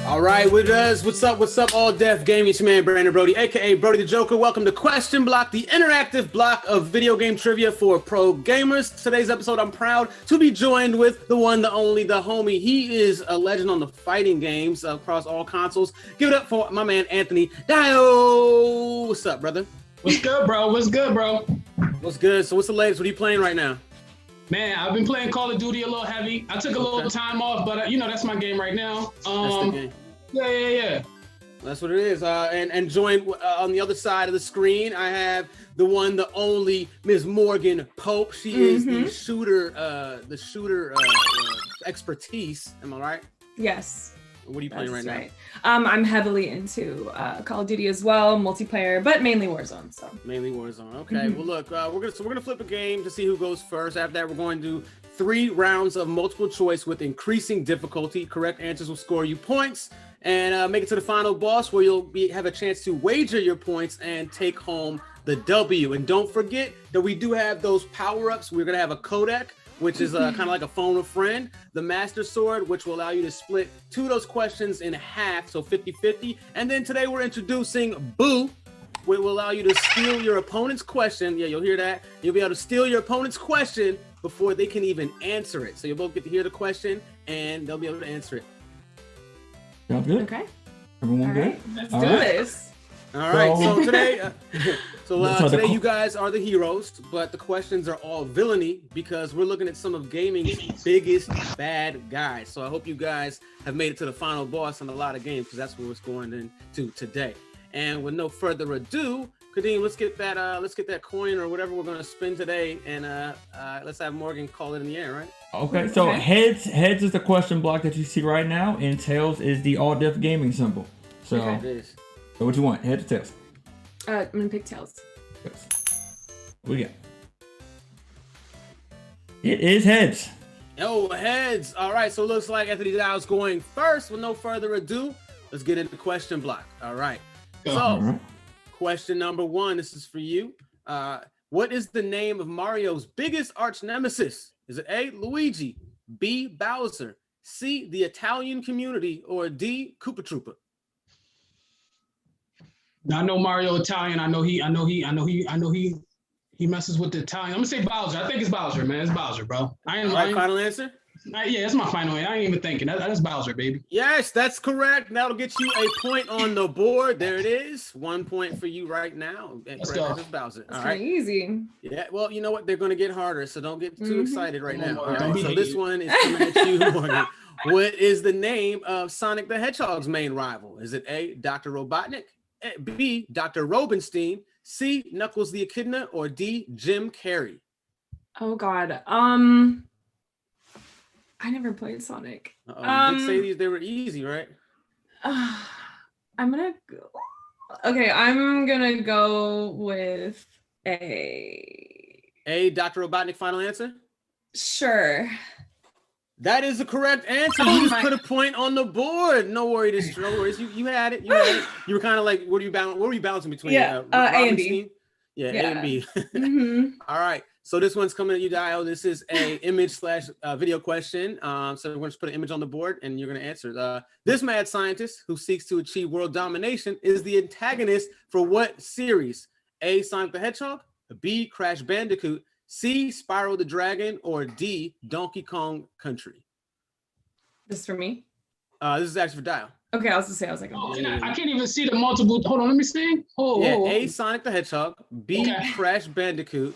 All right, what's up, all deaf gaming? It's your man, Brandon Broady, aka Brody the Joker. Welcome to Question Block, the interactive block of video game trivia for pro gamers. Today's episode, I'm proud to be joined with the one, the only, the homie. He is a legend on the fighting games across all consoles. Give it up for my man, Anthony Dayo. What's up, brother? What's good, bro? What's good? So what's the latest? What are you playing right now? Man, I've been playing Call of Duty a little heavy. I took a little time off, but that's my game right now. That's the game. Yeah. That's what it is. And joined on the other side of the screen, I have the one, the only Ms. Morgan Pope. She is the shooter expertise. Am I right? Yes. What are you playing right now? I'm heavily into Call of Duty as well, multiplayer, but mainly Warzone. So mainly Warzone. Okay. Well, look, we're gonna flip a game to see who goes first. After that, we're going to do 3 rounds of multiple choice with increasing difficulty. Correct answers will score you points and make it to the final boss, where you'll have a chance to wager your points and take home the W. And don't forget that we do have those power-ups. We're gonna have a codec, which is kind of like a phone a friend, the Master Sword, which will allow you to split 2 of those questions in half, so 50-50. And then today we're introducing Boo, which will allow you to steal your opponent's question. Yeah, you'll hear that. You'll be able to steal your opponent's question before they can even answer it. So you'll both get to hear the question and they'll be able to answer it. Sounds good. Okay. Everyone good? Let's do this. All right, so today, today you guys are the heroes, but the questions are all villainy because we're looking at some of gaming's biggest bad guys. So I hope you guys have made it to the final boss in a lot of games, because that's what we're going into today. And with no further ado, Kadeem, let's get that coin or whatever we're going to spin today, and let's have Morgan call it in the air, right? Okay, so heads is the question block that you see right now, and tails is the all deaf gaming symbol. So, so what you want? Heads or tails? I'm gonna pick tails. What we got? It is heads. Oh, heads. All right, so it looks like Anthony Dayo's going first. With no further ado, let's get into question block. All right. So, question number 1, this is for you. What is the name of Mario's biggest arch nemesis? Is it A, Luigi, B, Bowser, C, the Italian community, or D, Koopa Troopa? I know Mario Italian. I know he messes with the Italian. I'm gonna say Bowser. I think it's Bowser, man. It's Bowser, bro. Final answer? Yeah, that's my final answer. I ain't even thinking. That's Bowser, baby. Yes, that's correct. That'll get you a point on the board. There it is. 1 point for you right now. Let's go. It's Bowser. That's kind of easy. Yeah, well, you know what? They're going to get harder, so don't get too excited right now. All right, so Don't this one is coming at you, Morgan. What is the name of Sonic the Hedgehog's main rival? Is it A, Dr. Robotnik, B, Dr. Robenstein, C, Knuckles the Echidna, or D, Jim Carrey? Oh God. I never played Sonic. You did say they were easy, right? I'm gonna go with A, Dr. Robotnik, final answer? Sure. That is the correct answer. You just put a point on the board. No worries. You had it. You were kind of like, what were you bouncing between? A and B. Yeah, A and B. All right. So this one's coming at you, Dio. This is a image/video question. So we're going to put an image on the board, and you're going to answer. This mad scientist who seeks to achieve world domination is the antagonist for what series? A, Sonic the Hedgehog, B, Crash Bandicoot, C, Spyro the Dragon, or D, Donkey Kong Country? This is for me? This is actually for Dio. Okay, I was like, I can't even see the multiple. Hold on, let me see. A, Sonic the Hedgehog, B, Crash Bandicoot,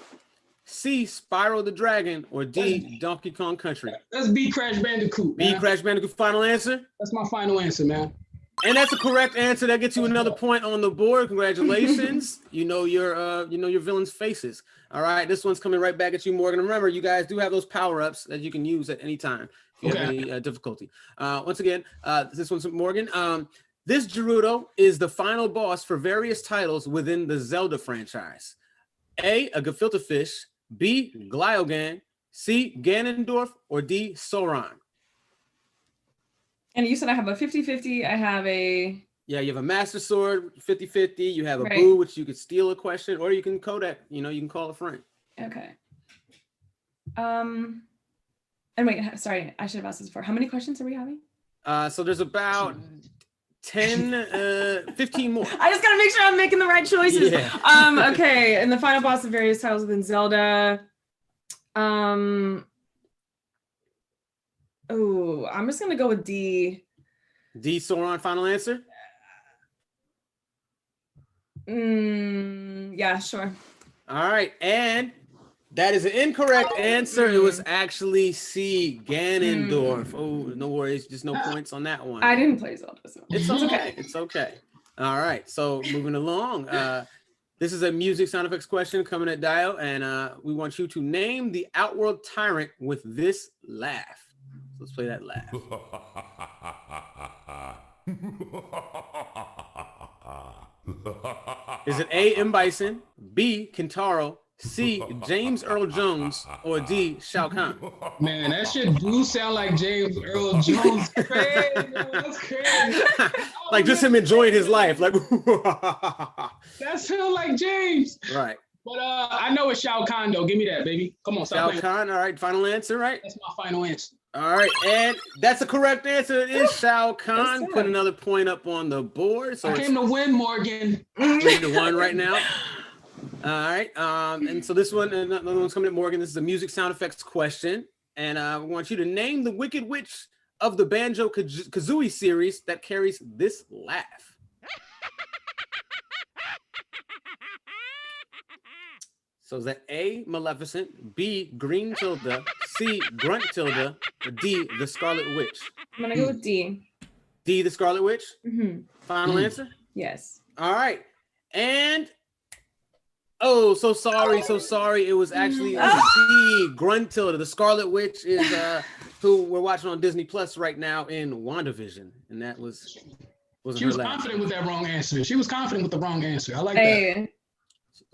C, Spyro the Dragon, or D, Donkey Kong Country? Let's B, Crash Bandicoot. B, Crash Bandicoot, final answer? That's my final answer, man. And that's a correct answer. That gets you another point on the board. Congratulations. You know your villain's faces. All right, this one's coming right back at you, Morgan. Remember, you guys do have those power-ups that you can use at any time if you have any difficulty. Once again, this one's Morgan. This Gerudo is the final boss for various titles within the Zelda franchise. A, gefilte fish, B, Glyogan, C, Ganondorf, or D, Sauron? And you said I have a 50-50. I have a... Yeah, you have a Master Sword, 50-50. You have a Boo, which you could steal a question, or you can codec, you can call a friend. Okay. And wait, sorry, I should have asked this before. How many questions are we having? So there's about 15 more. I just gotta make sure I'm making the right choices. Yeah. Okay, and the final boss of various titles within Zelda. Oh, I'm just gonna go with D. D. Sauron, final answer? Yeah, sure. All right, and that is an incorrect answer. It was actually C. Ganondorf. Oh, no worries, just no points on that one. I didn't play Zelda, so It's okay. It's okay. All right, so moving along. This is a music sound effects question coming at Dayo, and we want you to name the Outworld tyrant with this laugh. Let's play that laugh. Is it A. M. Bison, B. Kintaro, C. James Earl Jones, or D. Shao Kahn? Man, that shit do sound like James Earl Jones. Crazy, that's crazy. Like just him enjoying his life. Like that sounds like James. Right. But I know it's Shao Kahn though. Give me that, baby. Come on, Shao Kahn. All right, final answer, right? That's my final answer. All right, and that's the correct answer. It is Shao Kahn. Put another point up on the board. So I came to win, Morgan. 3-1 right now. All right, and so this one, another one's coming at Morgan. This is a music sound effects question, and I want you to name the Wicked Witch of the Banjo-Kazooie series that carries this laugh. So is that A, Maleficent, B, Green Tilda, C, Grunt Tilda, or D, the Scarlet Witch? I'm gonna go with D. D, the Scarlet Witch? Final answer? Yes. All right. And, oh, so sorry. It was actually C, Grunt Tilda. The Scarlet Witch is who we're watching on Disney Plus right now in WandaVision. And that wasn't she her was last. confident with that wrong answer. She was confident with the wrong answer. I like that.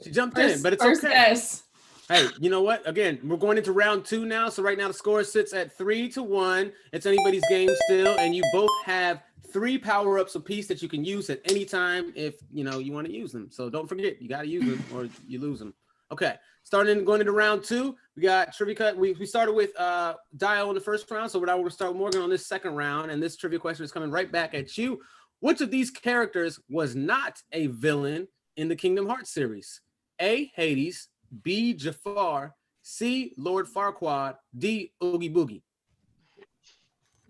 She jumped in, but it's okay. Yes. Hey, you know what? Again, we're going into round 2 now. So right now the score sits at 3-1. It's anybody's game still, and you both have 3 power-ups apiece that you can use at any time if you want to use them. So don't forget, you got to use them or you lose them. Okay, going into round 2, we got trivia cut. We started with Dayo in the first round, so we're start with Morgan on this second round, and this trivia question is coming right back at you. Which of these characters was not a villain in the Kingdom Hearts series? A, Hades, B, Jafar, C, Lord Farquaad, D, Oogie Boogie.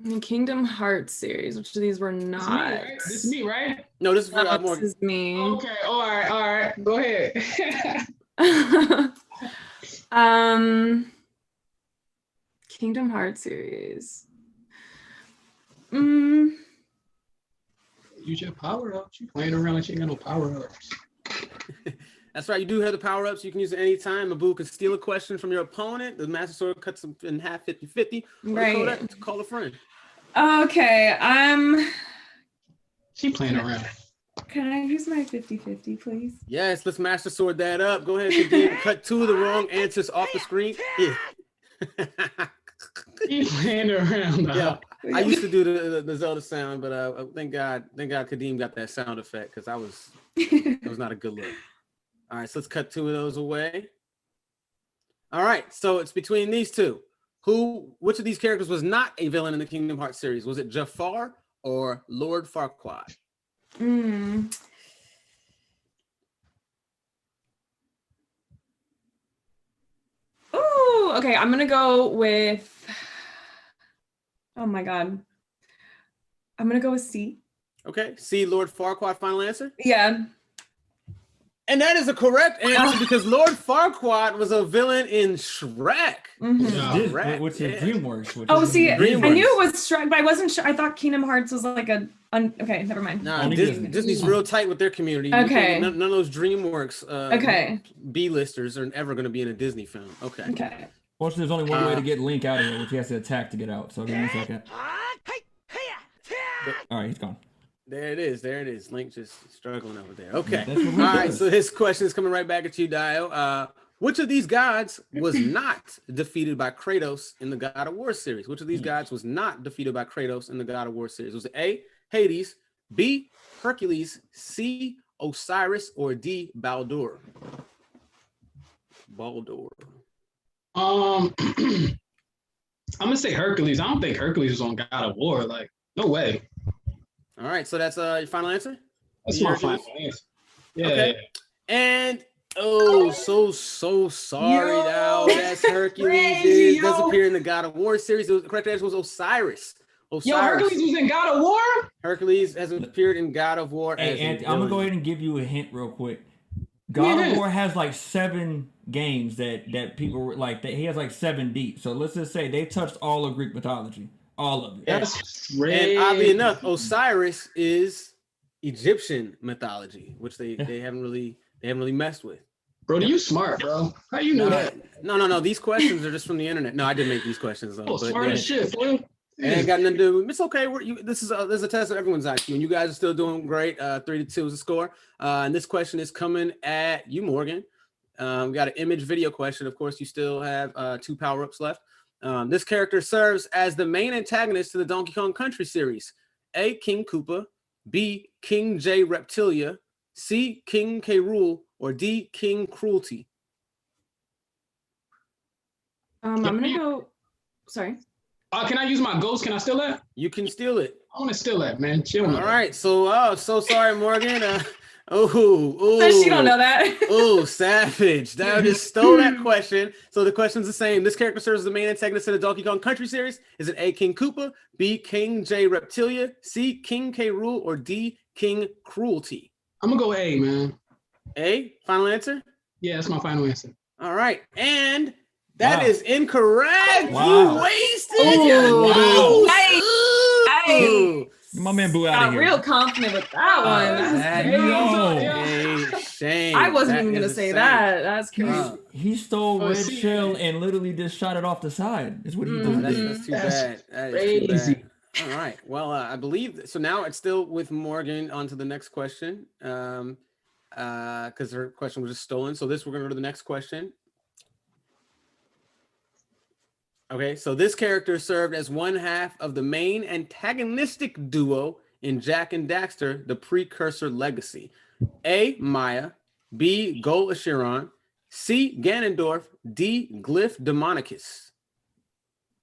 The Kingdom Hearts series, which of these were not? This is me, right? No, this is for Morgan. This is me. Okay, all right. Go ahead. Kingdom Hearts series. Use your power-ups. You playing around like you ain't got no power-ups. That's right. You do have the power-ups. You can use it anytime. Abu can steal a question from your opponent. The Master Sword cuts them in half, 50-50. Right. Call a friend. Okay. She playing around. Can I use my 50-50, please? Yes, let's Master Sword that up. Go ahead and cut 2 of the wrong answers off the screen. Yeah. She's playing around. Yeah. I used to do the Zelda sound, but thank God Kadeem got that sound effect because it was not a good look. All right, so let's cut 2 of those away. All right, so it's between these two. Which of these characters was not a villain in the Kingdom Hearts series? Was it Jafar or Lord Farquaad? Ooh, okay, I'm gonna go with, oh my God. I'm gonna go with C. Okay, C, Lord Farquaad, final answer? Yeah. And that is a correct answer because Lord Farquaad was a villain in Shrek. Which is DreamWorks. I knew it was Shrek, but I wasn't sure. I thought Kingdom Hearts was like okay, never mind. No, Disney's real tight with their community. Okay. None of those DreamWorks B-listers are ever going to be in a Disney film. Okay. Well, there's only one way to get Link out of here, which he has to attack to get out. So give me a second. All right, he's gone. There it is. Link just struggling over there. Okay. All right. So this question is coming right back at you, Dayo. Which of these gods was not defeated by Kratos in the God of War series? Which of these gods was not defeated by Kratos in the God of War series? Was it A, Hades, B, Hercules, C, Osiris, or D, Baldur? I'm gonna say Hercules. I don't think Hercules was on God of War. Like, no way. All right, so that's your final answer? That's my final answer. Yeah. Okay. And so sorry now. That's Hercules does appear in the God of War series. The correct answer was Osiris. Yo, Hercules was in God of War? Hercules has appeared in God of War. Hey, Anthony, I'm gonna go ahead and give you a hint real quick. God of War has like 7 games that people like. That he has like 7 deep. So let's just say they touched all of Greek mythology, all of it. That's and oddly enough, Osiris is Egyptian mythology, which they haven't really messed with. Bro, you smart, bro. How you know that? No. These questions are just from the internet. No, I didn't make these questions though. Oh, smart as shit, boy. It ain't got nothing to do. It's okay. This is a test of everyone's IQ, and you guys are still doing great. 3-2 is the score. And this question is coming at you, Morgan. We got an image video question. Of course, you still have 2 power-ups left. This character serves as the main antagonist to the Donkey Kong Country series. A, King Koopa. B, King J Reptilia. C, King K. Rool. Or D, King Cruelty. I'm gonna go. Sorry. Can I use my ghost? Can I steal that? You can steal it. I want to steal that, man. Chill. All right. So, so sorry, Morgan. She don't know that. Oh, savage. That just stole that question. So the question's the same. This character serves as the main antagonist in the Donkey Kong Country series. Is it A, King Koopa, B, King J Reptilia, C, King K. Rool, or D, King Cruelty? I'm gonna go A, man. A, final answer? Yeah, that's my final answer. All right. And that is incorrect. Wow. You wasted. Oh, Wow. Hey. My man Boo out of here. Real confident with that one. Shame. I wasn't even gonna say that. That's crazy. He stole Red Shell and literally just shot it off the side. Is what he did. That's too bad. That is crazy. Too bad. All right. Well, I believe so. Now it's still with Morgan. On to the next question. Because her question was just stolen. So we're gonna go to the next question. Okay, so this character served as one half of the main antagonistic duo in Jak and Daxter, the Precursor Legacy. A, Maya. B, Gol Acheron. C, Ganondorf. D, Glyph Demonicus.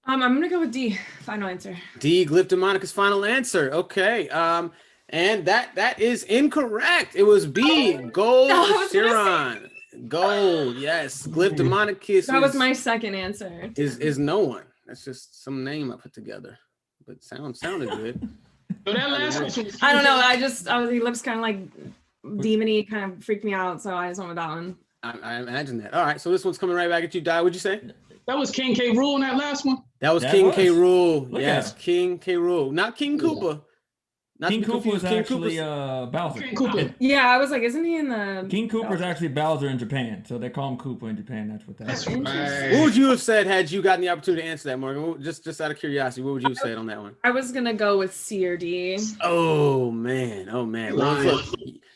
I'm gonna go with D. Final answer. D, Glyph Demonicus. Final answer. Okay. And that is incorrect. It was B, Gol Acheron. Gold, yes. Glyph Demonicus. That was my second answer. Is no one. That's just some name I put together. But sounded good. So that last one. I don't know. He looks kind of like demon-y, kind of freaked me out. So I just went with that one. I imagine that. All right. So this one's coming right back at you, Di. What'd you say? That was King K. Rool in that last one? That was King K. Rool. Look Yes, King K. Rool. Not King Koopa. Not King Koopa was actually Bowser. King Koopa. Yeah, I was like, isn't he in the... King Koopa is actually Bowser in Japan, so they call him Koopa in Japan. That's what that's. Right. What would you have said had you gotten the opportunity to answer that, Morgan? Just out of curiosity, what would you have said on that one? I was gonna go with C or D. Oh man. Well, look,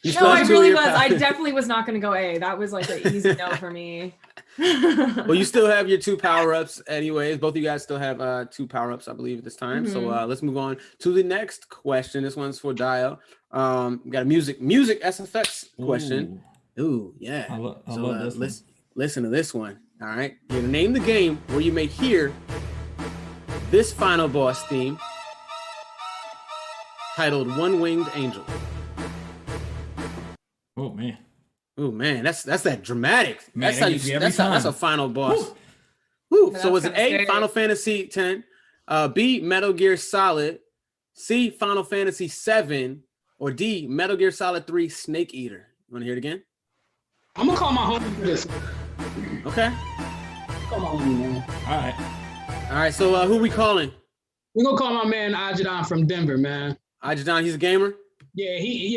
no, I really was. I definitely was not gonna go A. That was like an easy no for me. Well, you still have your 2 power-ups anyways. Both of you guys still have 2 power-ups, I believe, at this time. So let's move on to the next question. This one's for Dio. We got a music SFX question. Ooh, yeah. I love this listen to this one. All right. You're gonna name the game where you may hear this final boss theme titled One-Winged Angel. Oh man, that's that dramatic. Man, that's a final boss. Woo. So was it A, scary. Final Fantasy X, B, Metal Gear Solid, C, Final Fantasy 7, or D, Metal Gear Solid 3 Snake Eater? You want to hear it again? I'm gonna call my homie for this. Okay. Call my homie, man. All right. So who we calling? We're gonna call my man Ajadan from Denver, man. Ajadan, he's a gamer. Yeah, he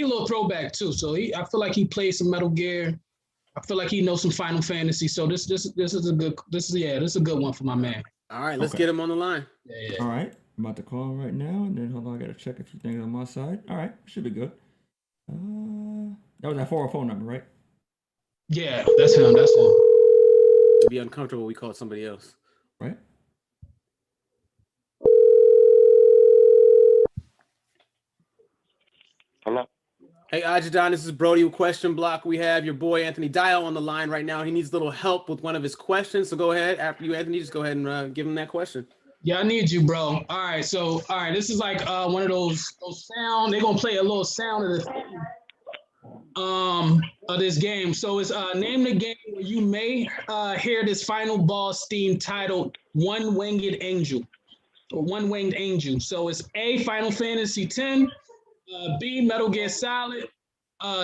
a little throwback too. So I feel like he plays some Metal Gear. I feel like he knows some Final Fantasy. So this is a good one for my man. All right, let's get him on the line. Yeah. All right, I'm about to call him right now, and then hold on, I gotta check a few things on my side. All right, should be good. That was that 404 number, right? Yeah, that's him. It'd be uncomfortable. We called somebody else. Right. Hello. Hey, Ajadan, this is Brody with Question Block. We have your boy Anthony Dayo on the line right now. He needs a little help with one of his questions. So go ahead. After you, Anthony, just go ahead and give him that question. Yeah, I need you, bro. All right, this is like one of those sound. They're gonna play a little sound of this game. So it's name the game where you may hear this final boss theme titled One Winged Angel or One Winged Angel. So it's A, Final Fantasy X, B, Metal Gear Solid,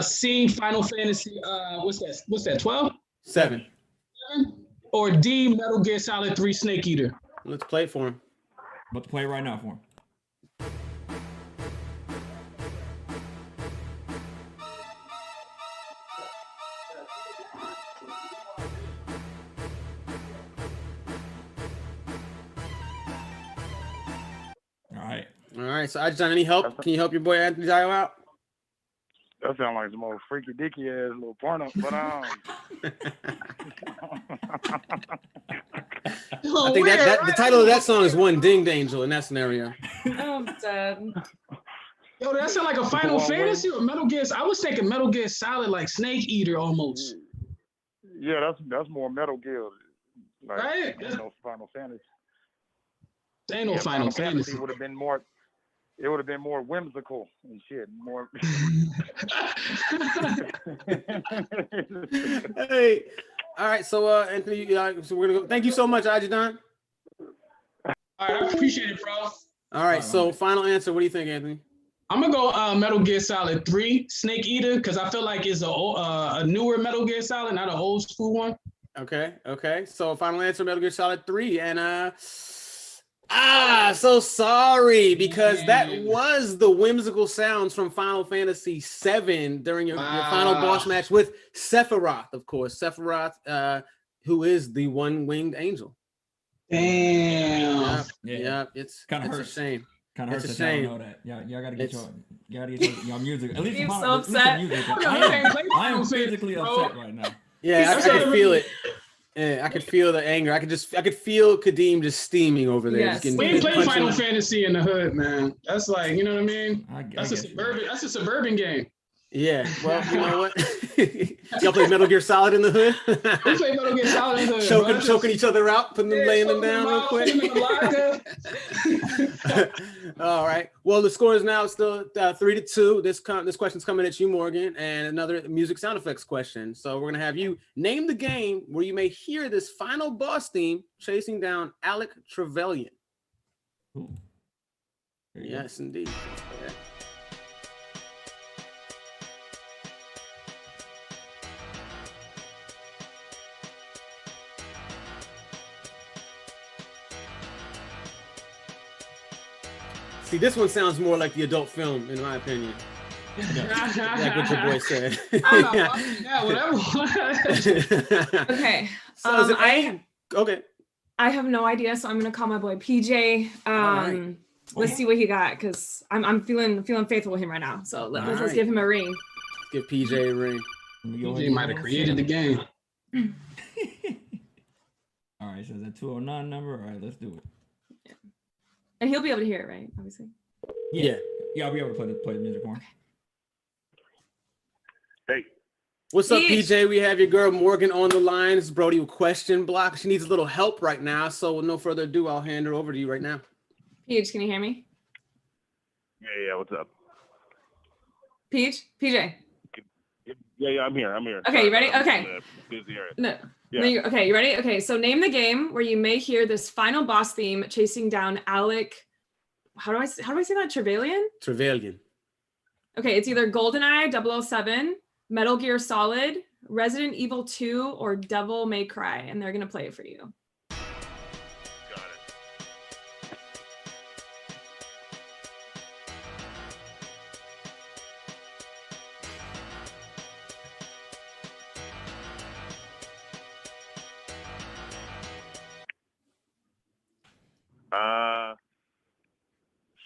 C, Final Fantasy what's that 12? 7. Or D, Metal Gear Solid 3 Snake Eater. Let's play it for him. About to play right now for him. All right. So I just done any help? Can you help your boy Anthony Dayo out? That sounds like some old freaky dicky ass little porno, but I think that the title of that song is One Dinged Angel in that scenario. I'm dead. Yo, that sound like a Final Fantasy or Metal Gear. I was thinking Metal Gear Solid, like Snake Eater almost. Yeah, that's more Metal Gear. Like, right? No Final Fantasy. There ain't no Final Fantasy. Would have been more. It would have been more whimsical and shit. More. Hey, all right. So Anthony, so we're gonna go. Thank you so much, Ajidan. All right, I appreciate it, bro. All right. So final answer. What do you think, Anthony? I'm gonna go Metal Gear Solid 3 Snake Eater because I feel like it's a newer Metal Gear Solid, not an old school one. Okay. So final answer, Metal Gear Solid 3, and so sorry because that was the whimsical sounds from Final Fantasy VII during your final boss match with Sephiroth, of course. Sephiroth, who is the one-winged angel. Damn. Yeah. It's kind of a shame. Kind of hurts that y'all know that. Y'all gotta get your music. At least He's so upset. I am physically upset right now. Yeah, I can feel it. Yeah, I could feel the anger. I could feel Kadeem just steaming over there. Yes. We ain't play Final Fantasy in the hood, man. That's like, you know what I mean? That's a suburban game. Yeah, well, you know what? Y'all play Metal Gear Solid in the hood? We play Metal Gear Solid in the hood. Choking each other out, laying them down real quick. All right. Well, the score is now still 3-2. This question's coming at you, Morgan, and another music sound effects question. So we're gonna have you name the game where you may hear this final boss theme chasing down Alec Trevelyan. Yes, indeed. Yeah. See, this one sounds more like the adult film, in my opinion. Like what your boy said. Yeah, whatever. Okay. So okay. I have no idea, so I'm gonna call my boy PJ. Let's see what he got, because I'm feeling faithful with him right now. So let's give him a ring. Give PJ a ring. PJ might have created the game. All right, so the 209 number. All right, let's do it. And he'll be able to hear it, right? Obviously. Yeah, I'll be able to play the music for him. Hey. What's up, PJ? We have your girl Morgan on the line. This is Brody with question block. She needs a little help right now, so with no further ado, I'll hand her over to you right now. Peach, can you hear me? Yeah. What's up? PJ. Yeah, I'm here. Okay, you ready? Okay. Busy area. No. Yeah. Okay, you ready? Okay, so name the game where you may hear this final boss theme chasing down Alec. How do I say that? Trevelyan? Okay, it's either GoldenEye 007, Metal Gear Solid, Resident Evil 2, or Devil May Cry, and they're gonna play it for you. Got it.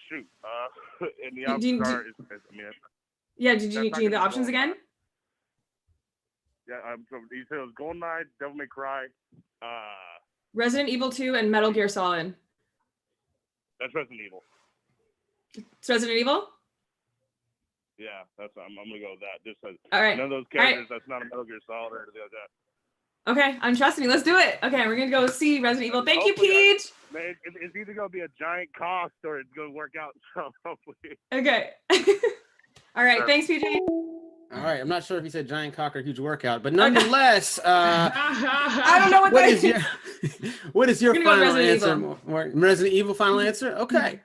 Shoot. And the options are. Yeah. Did you need the options again? Yeah. So you said it was GoldenEye, Devil May Cry. Resident Evil 2 and Metal Gear Solid. That's Resident Evil. It's Resident Evil. Yeah, I'm gonna go with that. Just all right. None of those characters. That's not a Metal Gear Solid or anything like that. Okay, I'm trusting you. Let's do it. Okay, we're gonna go see Resident Evil. Thank you, Peach. Man, it's either gonna be a giant cost or it's gonna work out. So hopefully. Okay. All right. Thanks, PJ. All right, I'm not sure if he said giant cock or huge workout, but nonetheless, I don't know what that is. What is your final answer? Evil. Resident Evil final answer? Okay.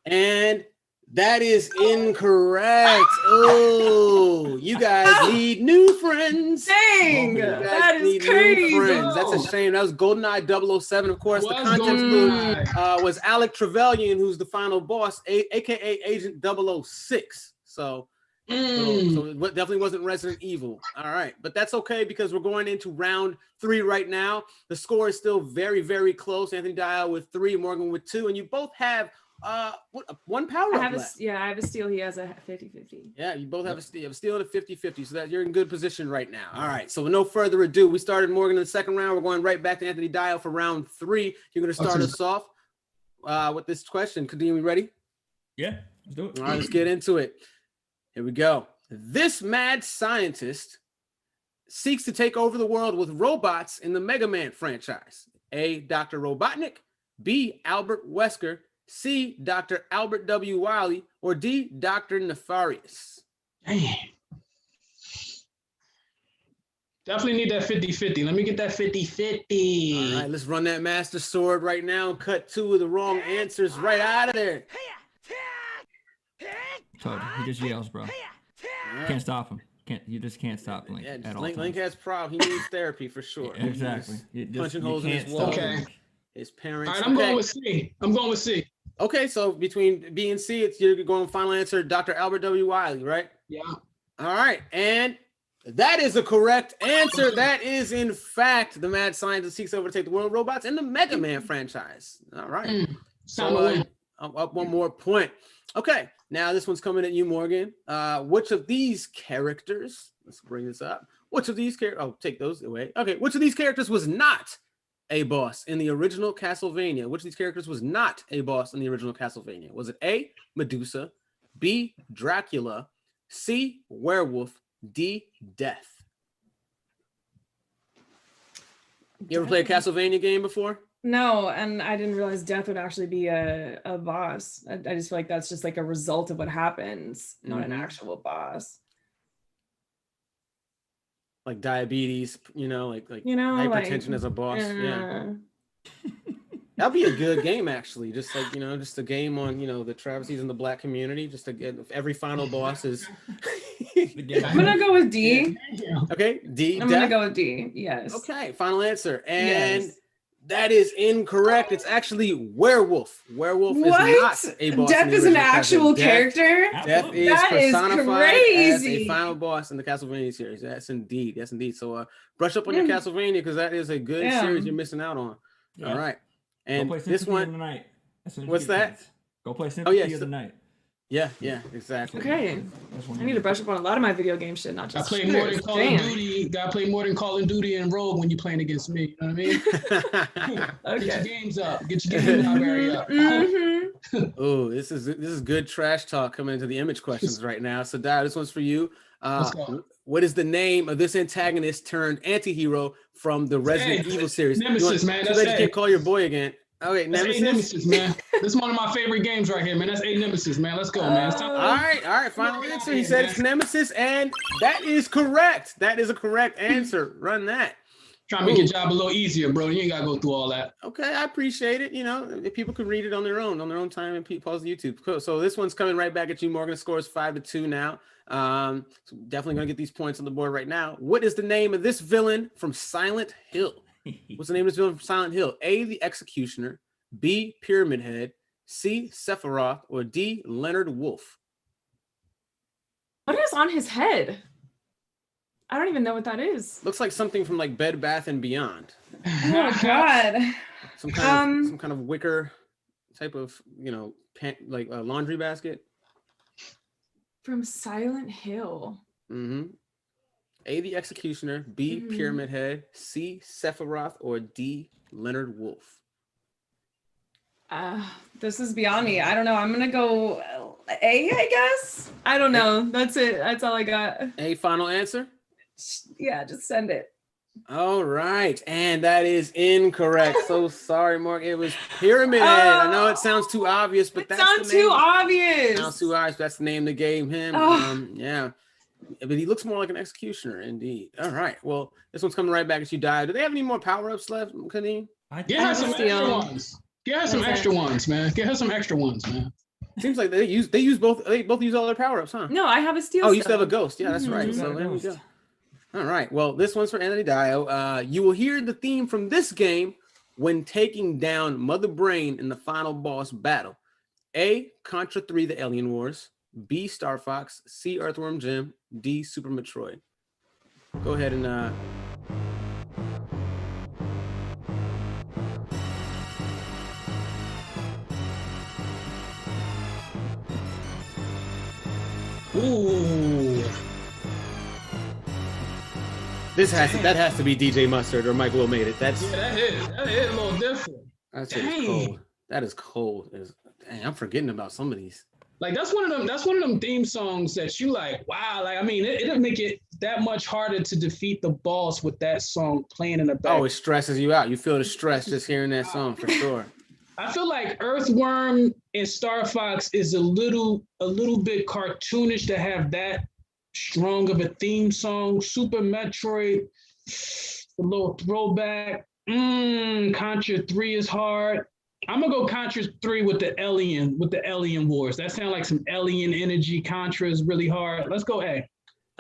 And that is incorrect. Oh, you guys need new friends. Dang, that is crazy. That's a shame. That was GoldenEye 007. Of course, the context clue was Alec Trevelyan, who's the final boss, aka Agent 006. So it definitely wasn't Resident Evil. All right, but that's okay because we're going into round 3 right now. The score is still very, very close. Anthony Dayo with 3, Morgan with 2, and you both have one power up left. I have a steal. He has a 50-50. Yeah, you both have a steal. You have a steal and a 50-50, so that you're in good position right now. All right, so with no further ado, we started Morgan in the second round. We're going right back to Anthony Dayo for round 3. You're going to start us off with this question. Kadeem, we ready? Yeah, let's do it. All right, let's get into it. Here we go. This mad scientist seeks to take over the world with robots in the Mega Man franchise. A, Dr. Robotnik. B, Albert Wesker. C, Dr. Albert W. Wiley. Or D, Dr. Nefarious. Dang. Definitely need that 50-50. Let me get that 50-50. All right, let's run that Master Sword right now and cut 2 of the wrong answers right out of there. Told you, he just yells, bro. Can't stop him. You just can't stop Link at all. Link has problems. He needs therapy for sure. Yeah, exactly. Punching holes in his wall. Okay. His parents. All right, I'm going with C. Okay, so between B and C, you're going with final answer, Dr. Albert W. Wiley, right? Yeah. All right, and that is a correct answer. That is, in fact, the mad scientist seeks to overtake the world robots in the Mega Man franchise. All right. So I'm up 1 more point. Okay, now this one's coming at you, Morgan. Which of these characters, let's bring this up. Which of these characters, oh, take those away. Okay, which of these characters was not a boss in the original Castlevania? Which of these characters was not a boss in the original Castlevania? Was it A, Medusa, B, Dracula, C, Werewolf, D, Death? You ever played a Castlevania game before? No, and I didn't realize Death would actually be a boss. I just feel like that's just like a result of what happens, not an actual boss. Like diabetes, like hypertension as a boss. Yeah. That'd be a good game, actually. Just like, just a game on, the travesties in the Black community. Just to get every final boss is. I'm gonna go with D. Yeah. Okay, D. I'm gonna go with D. Yes. Okay, final answer. And that is incorrect. It's actually Werewolf. Werewolf is not a boss. Death is an actual character. Death is personified as a final boss in the Castlevania series. Yes, indeed. Yes, indeed. So brush up on your Castlevania because that is a good series you're missing out on. Yeah. All right. And this one tonight. What's that? Go play Symphony of the Night. Yeah, exactly. Okay. I need to brush up on a lot of my video game shit, not just. I play more than Call of Duty. Gotta play more than Call of Duty and Rogue when you're playing against me. You know what I mean? Okay. Get your games up. Get your game library up. Oh, this is good trash talk coming into the image questions right now. So, Dad, this one's for you. What is the name of this antagonist turned anti-hero from the Resident Evil series? Nemesis, man. That's you can't call your boy again. Okay, Nemesis, man. This is one of my favorite games right here, man. That's 8 Nemesis, man. Let's go, man. All right. Final answer. He said it's Nemesis, and that is correct. That is a correct answer. Run that. Try to make your job a little easier, bro. You ain't gotta go through all that. Okay, I appreciate it. If people can read it on their own time, and pause the YouTube. Cool. So this one's coming right back at you, Morgan. The score is 5-2 now. So definitely gonna get these points on the board right now. What is the name of this villain from Silent Hill? What's the name of this villain from Silent Hill? A, the Executioner, B, Pyramid Head, C, Sephiroth, or D, Leonard Wolf? What is on his head? I don't even know what that is. Looks like something from like Bed Bath and Beyond. Oh my God. Some kind of wicker type of, like a laundry basket. From Silent Hill. Mm-hmm. A, the Executioner, B, Pyramid Head, C, Sephiroth, or D, Leonard Wolf? This is beyond me. I don't know. I'm gonna go A, I guess. I don't know. That's it. That's all I got. A, final answer? Yeah, just send it. All right, and that is incorrect. So sorry, Mark. It was Pyramid Head. I know it sounds too obvious, but that's sounds too obvious. Sounds too obvious. That's the name they gave him. Yeah, but he looks more like an executioner, indeed. All right. Well, this one's coming right back at you, Dio. Do they have any more power-ups left, Kadeem? Get her some extra ones. Get her some extra ones, man. Get her some extra ones, man. Seems like they use both. They both use all their power-ups, huh? No, I have a steel. Oh, you still have a ghost. Yeah, that's right. So there we go. All right. Well, this one's for Anthony Dayo. You will hear the theme from this game when taking down Mother Brain in the final boss battle. A, Contra 3, The Alien Wars. B, Star Fox. C, Earthworm Jim. D, Super Metroid. Go ahead and Ooh. that has to be DJ Mustard or Mike Will made it. That's that hit a little different. That's cold. That is cold. Dang, I'm forgetting about some of these. Like that's one of them theme songs that you like, wow, like I mean it'll make it that much harder to defeat the boss with that song playing in the back. Oh, it stresses you out. You feel the stress just hearing that song for sure. I feel like Earthworm and Star Fox is a little bit cartoonish to have that strong of a theme song. Super Metroid, a little throwback. Contra 3 is hard. I'm gonna go Contra 3 with the Alien Wars. That sounds like some alien energy. Contra is really hard. Let's go A.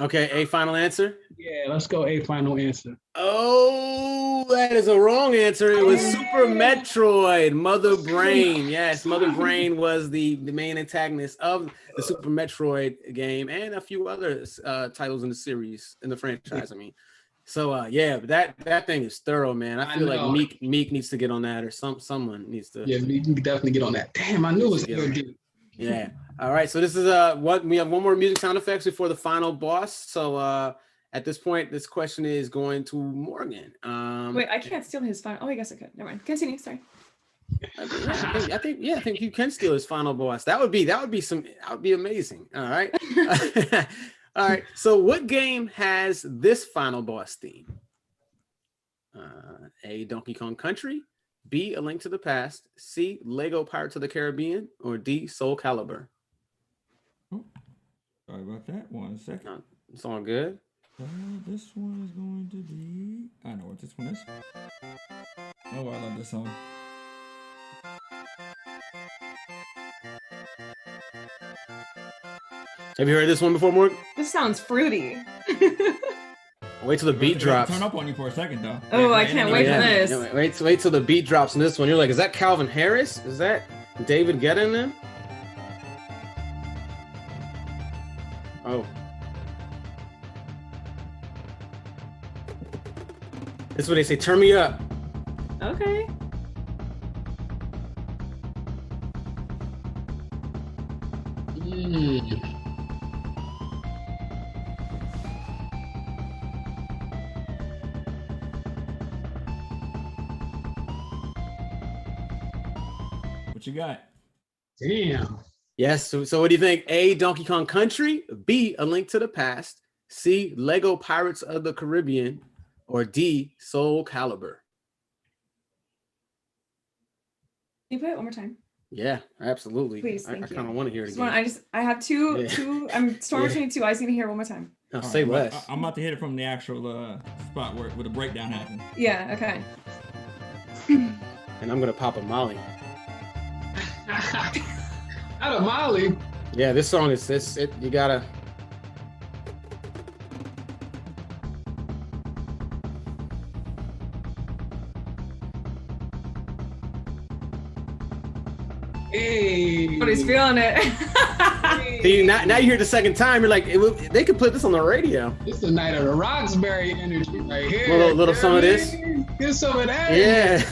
Okay, A final answer? Yeah, let's go A final answer. Oh, that is a wrong answer. It was Super Metroid, Mother Brain. Yes, Mother Brain was the main antagonist of the Super Metroid game and a few other titles in the series, in the franchise, I mean. So yeah, but that thing is thorough, man. I feel like Meek needs to get on that, or someone needs to. Yeah, Meek can definitely get on that. Damn, I knew it was good. Yeah. All right. So this is what we have one more music sound effects before the final boss. So at this point, this question is going to Morgan. Wait, I can't steal his final. Oh, I guess I could. Never mind. Continue. Sorry. I think you can steal his final boss. That would be amazing. All right. All right. So what game has this final boss theme? A, Donkey Kong Country. B, A Link to the Past. C, Lego Pirates of the Caribbean. Or D, Soul Calibur. Oh, sorry about that. 1 second. No, it's all good. This one is going to be... I know what this one is. Oh, I love this song. Have you heard this one before, Morgan? This sounds fruity. Wait till the beat drops. Turn up on you for a second, though. Oh, I can't wait for this. Yeah, wait till the beat drops in this one. You're like, is that Calvin Harris? Is that David Guetta in them? Oh. This is what they say, turn me up. Okay. What you got? Damn. Yes. So what do you think? A, Donkey Kong Country. B, A Link to the Past. C, Lego Pirates of the Caribbean. Or D, Soul Calibur. Can you play it one more time? Yeah, absolutely. Please, I thank you. kind of want to hear it again. I have two. I'm storm between two. I just need to hear it one more time. No, say right, less. I'm about to hit it from the actual spot where the breakdown happened. Yeah. Okay. And I'm gonna pop a Molly. Out of Molly. Yeah, this song is this. You gotta. Hey. But he's feeling it. See, now you hear it the second time. You're like, they could put this on the radio. This is the night of the Roxbury energy right here. Little some of this. Get some of that. Yeah.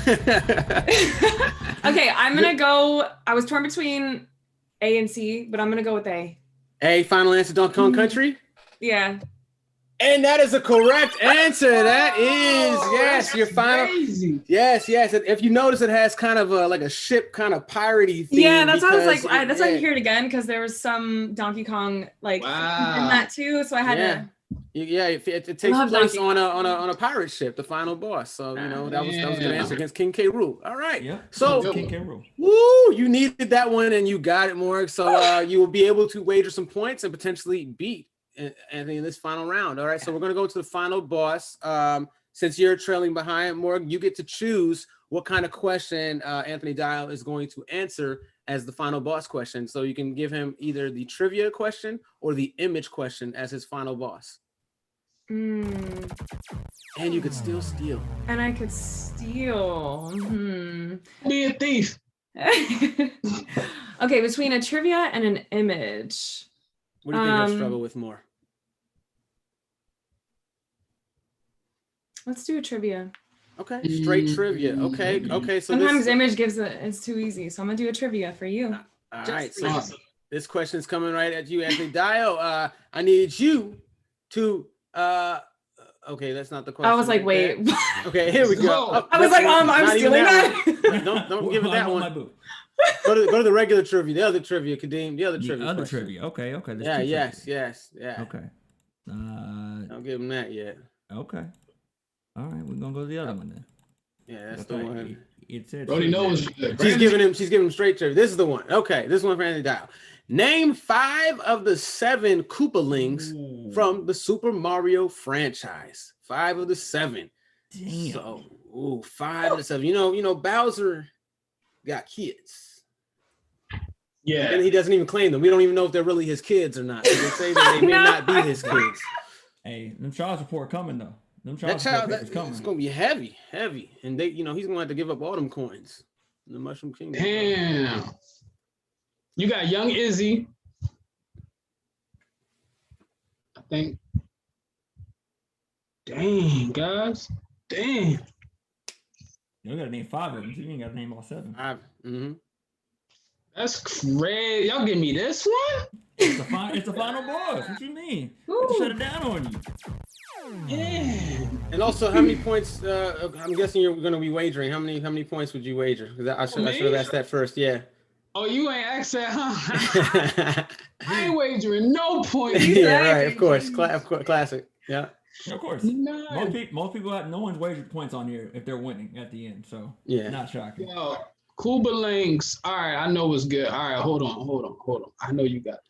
Okay, I'm gonna go. I was torn between A and C, but I'm gonna go with A. A, final answer, Donkey Kong Country. Yeah. And that is a correct answer. That is, yes, your final. Crazy. Yes. If you notice, it has kind of like a ship kind of piratey theme. Yeah, that's why I was like, that's why I hear it again, because there was some Donkey Kong in that too. So I had to. Yeah, it takes place on a pirate ship, the final boss. So that was a good answer against King K. Rool. All right. Yeah. So King K. Rool. Woo! You needed that one, and you got it, Morg. So you will be able to wager some points and potentially beat Anthony in this final round. All right. So we're gonna go to the final boss. Since you're trailing behind, Morg, you get to choose what kind of question Anthony Dayo is going to answer as the final boss question. So you can give him either the trivia question or the image question as his final boss. And you could still steal. And I could steal. Be a thief. Okay, between a trivia and an image. What do you think you'll struggle with more? Let's do a trivia. Okay, straight trivia. Okay. So sometimes image it's too easy, so I'm gonna do a trivia for you. All right. So this question is coming right at you, Anthony Dayo. I need you to. Okay, that's not the question. I was like, wait. Okay, here we go. I was like, I'm stealing that. Don't give it that one. Go to the regular trivia. The other trivia, Kadeem. The other trivia. Okay. Yes. Okay. Don't give him that yet. Okay. All right, we're gonna go to the other one then. Yeah, that's the one. It said Brody knows. She's giving him straight trivia. This is the one. Okay, this one for Anthony Dayo. Name 5 of the 7 Koopalings from the Super Mario franchise. 5 of the 7. Damn. So, 5 of the 7. You know, Bowser got kids. Yeah. And he doesn't even claim them. We don't even know if they're really his kids or not. They say that they may not be his kids. Hey, them child support coming though. It's gonna be heavy, and he's gonna have to give up all them coins in the Mushroom Kingdom. Damn. You got young Izzy. I think. Dang, guys. Dang. You gotta name 5 of them. You ain't gotta name all 7. 5. That's crazy. Y'all give me this one? It's the final boss. What you mean? Shut it down on you. Yeah. And also, how many points? I'm guessing you're going to be wagering. How many points would you wager? Because I should have asked that first. Yeah. Oh, you ain't asked that, huh? I ain't wagering no points. Yeah, right. Of course. Classic. Yeah. Of course. No. Most people have no one's wagered points on here if they're winning at the end. So yeah, not shocking. Yo, Koopalings. All right, I know what's good. All right, hold on. I know you got it.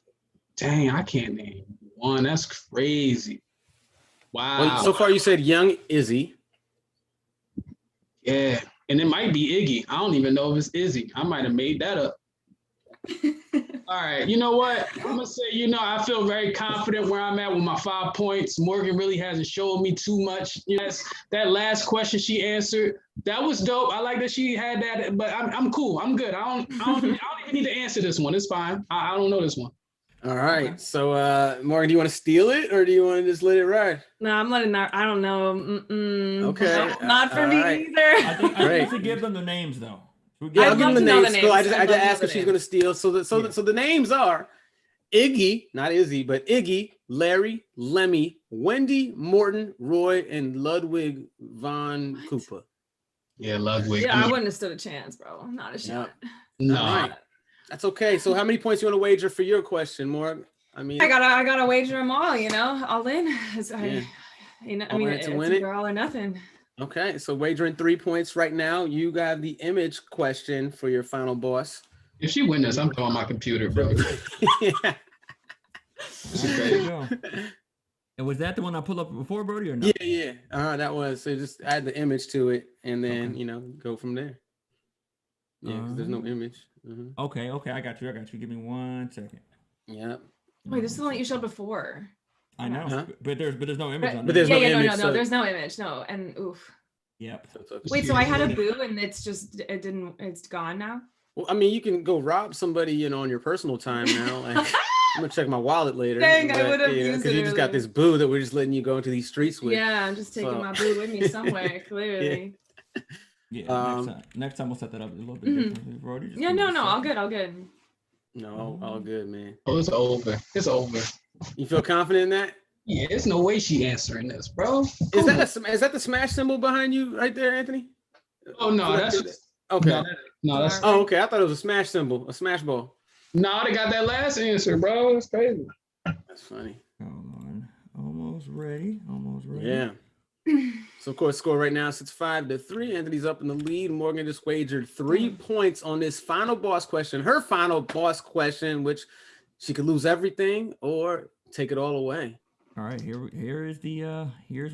Dang, I can't name one. That's crazy. Wow. Well, so far you said young Izzy. Yeah, and it might be Iggy. I don't even know if it's Izzy. I might have made that up. All right, you know what? I'm gonna say, I feel very confident where I'm at with my 5 points. Morgan really hasn't showed me too much. Yes, that last question she answered, that was dope. I like that she had that, but I'm cool. I'm good. I don't even need to answer this one. It's fine. I don't know this one. All right. Okay. So, Morgan, do you want to steal it or do you want to just let it ride? No, I'm letting that. I don't know. Okay. Not for me either. I think we should give them the names though. I'll give them the names. So I just asked if she's going to steal. So the names are Iggy, not Izzy, but Iggy, Larry, Lemmy, Wendy, Morton, Roy, and Ludwig von Koopa. Yeah, Ludwig. Yeah, I wouldn't have stood a chance, bro. Not a shot. No. Right. That's okay. So how many points you want to wager for your question, Morg? I gotta wager them all, all in. It's all or nothing. Okay, so wagering 3 points right now. You got the image question for your final boss. If she wins this, I'm throwing my computer, bro. Yeah. There you go. And was that the one I pulled up before, Brody, or no? Yeah. That was. So just add the image to it, and then go from there. Yeah, because there's no image. Mm-hmm. Okay, I got you. Give me 1 second. Yeah. Wait, this is the one that you showed before. I know, but there's no image on but there. There's no image. No, there's no image. No, and oof. Yep. Wait, so I had a boo, and it's gone now. Well, I mean, you can go rob somebody, on your personal time now. Like, I'm gonna check my wallet later. Dang, I would have used it. Because you just got this boo that we're just letting you go into these streets with. Yeah, I'm just taking my boo with me somewhere. Clearly. Yeah. Next time we'll set that up a little bit differently, Brody. Yeah, no, all good. No, all good, man. Oh, it's over. You feel confident in that? Yeah, there's no way she answering this, bro. Is that the smash symbol behind you right there, Anthony? Oh no, that's okay. No, that's. Oh, okay. I thought it was a smash symbol, a smash ball. No, they got that last answer, bro. It's crazy. That's funny. Hold on. Almost ready. Yeah. So of course, score right now sits 5-3. Anthony's up in the lead. Morgan just wagered 3 points on this final boss question. Her final boss question, which she could lose everything or take it all away. All right, here's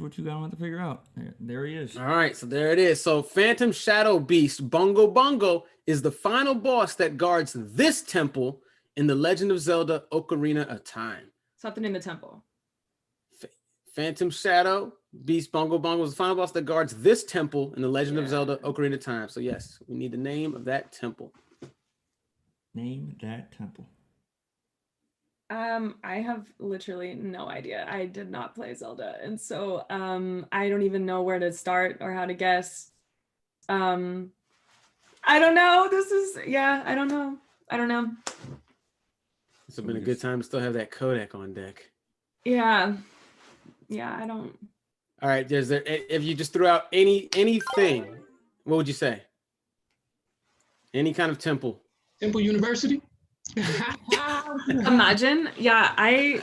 what you gotta have to figure out. There he is. All right, so there it is. So Phantom Shadow Beast Bungo Bungo is the final boss that guards this temple in The Legend of Zelda: Ocarina of Time. Something in the temple. Phantom Shadow Beast Bungo Bungo is the final boss that guards this temple in The Legend of Zelda: Ocarina of Time. So yes, we need the name of that temple. Name that temple. I have literally no idea. I did not play Zelda, and so I don't even know where to start or how to guess. I don't know. I don't know. It's been a good time to still have that codec on deck. Yeah, I don't. All right, if you just threw out anything, what would you say? Any kind of temple. Temple University. Imagine. Yeah, I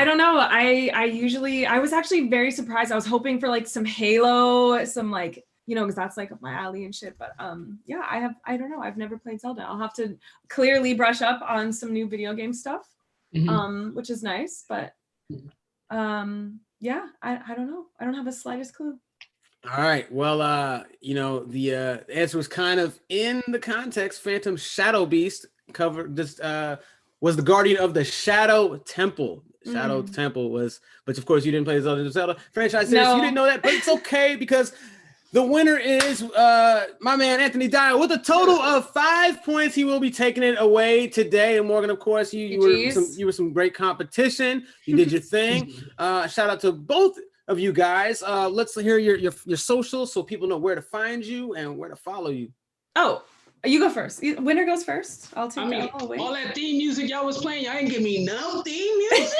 don't know. I was actually very surprised. I was hoping for like some Halo, some like, because that's like up my alley and shit. But yeah, I don't know. I've never played Zelda. I'll have to clearly brush up on some new video game stuff, which is nice. But yeah, I don't know. I don't have the slightest clue. All right. Well, the answer was kind of in the context. Phantom Shadow Beast covered this was the guardian of the Shadow Temple. Shadow Temple was, but of course you didn't play the Zelda franchise. No. You didn't know that, but it's okay because the winner is my man Anthony Dayo with a total of 5 points. He will be taking it away today. And Morgan, of course, you were some great competition. You did your thing. Shout out to both of you guys. Let's hear your socials so people know where to find you and where to follow you. Oh, you go first. Winner goes first. I'll take it all away. All that theme music y'all was playing, y'all ain't give me no theme music.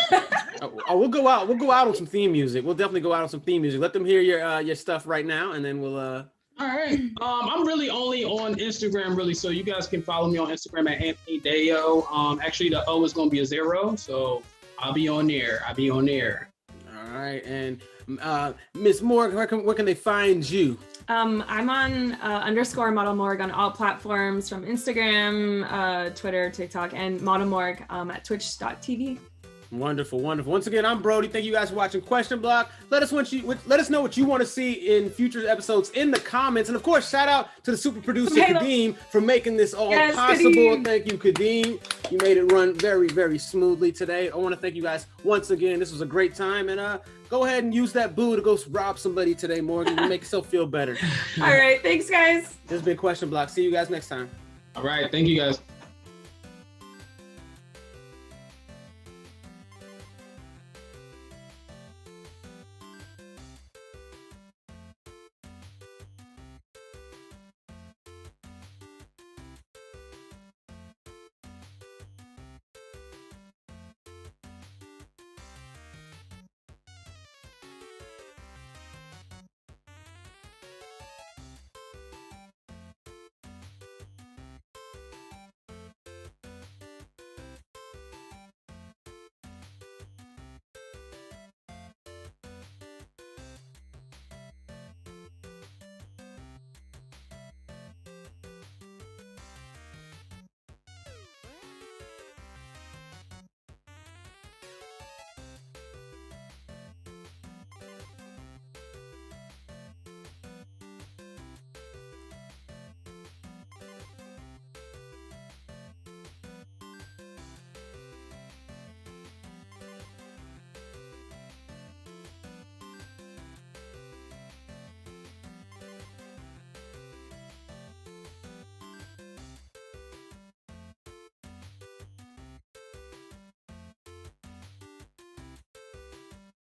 We'll go out on some theme music. We'll definitely go out on some theme music. Let them hear your stuff right now, and then we'll. All right. I'm really only on Instagram, really, so you guys can follow me on Instagram at Anthony Dayo. Actually, the O is gonna be a 0, so I'll be on there. All right, and Miss Morgan, where can they find you? I'm on _ModelMorg on all platforms from Instagram, Twitter, TikTok, and ModelMorg at twitch.tv. Wonderful. Once again, I'm Brody. Thank you guys for watching Question Block. Let us know what you want to see in future episodes in the comments. And of course, shout out to the super producer, Kadeem, for making this all possible. Kadeem. Thank you, Kadeem. You made it run very, very smoothly today. I want to thank you guys once again. This was a great time. And go ahead and use that boo to go rob somebody today, Morgan. You make yourself feel better. All right. Thanks, guys. This has been Question Block. See you guys next time. All right. Thank you, guys.